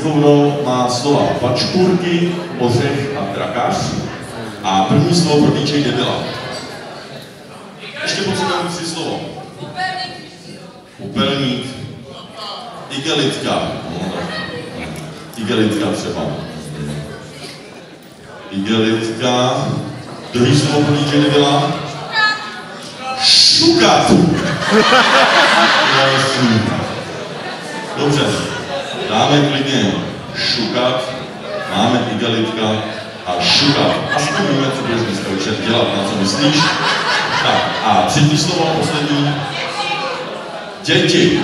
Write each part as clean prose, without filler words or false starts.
Cichourou má slova pačkůrky, ořech a trakař. A první slovo pro DJ nebyla. Ještě potřebujeme si slovo. Popelník. Igelitka. Igelitka třeba. Igelitka. Druhý slovo pro DJ nebyla. Šukat. Dobře. Dáme klidně šukat. Máme igelitka a šukat. Aspoň víme, co budeš dneska večer dělat, na co myslíš. Tak a třetí slovo, poslední. Děti.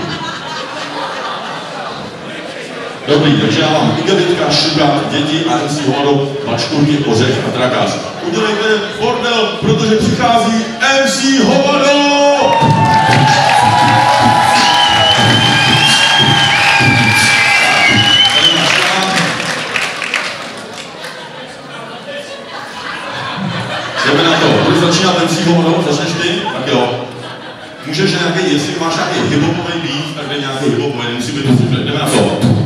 Dobrý, takže já mám igelitka, šukat, děti a MC Hovado, pačkurky, ořech a trakař. Udělejte bordel, protože přichází MC Hovado! Jdeme na to, budu začínat MC Hovado, začneš ty? Tak jo. Můžeš nějaký, jestli máš nějaký hip-hopový beat, tak jde nějaký hip-hopový, nemusí být to super. Jdeme na to.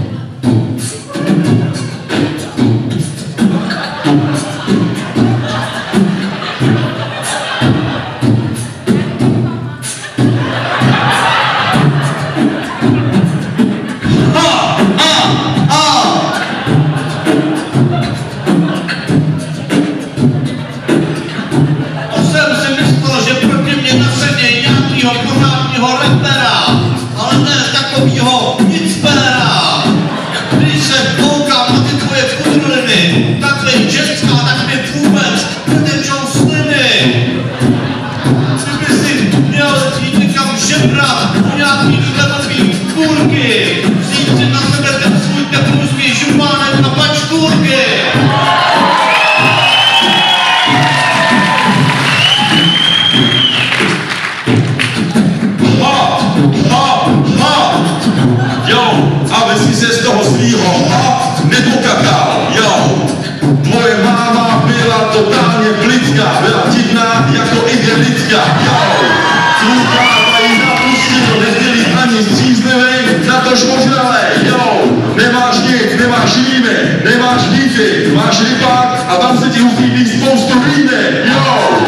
Máš rybák a tam se ti uchýlí spoustu rýnek, jo!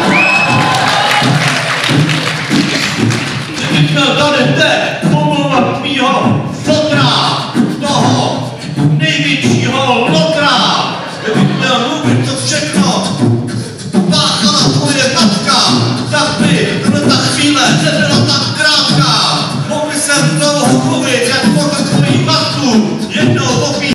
Kdybych měl tady teď pomluvat tvýho fotra, toho největšího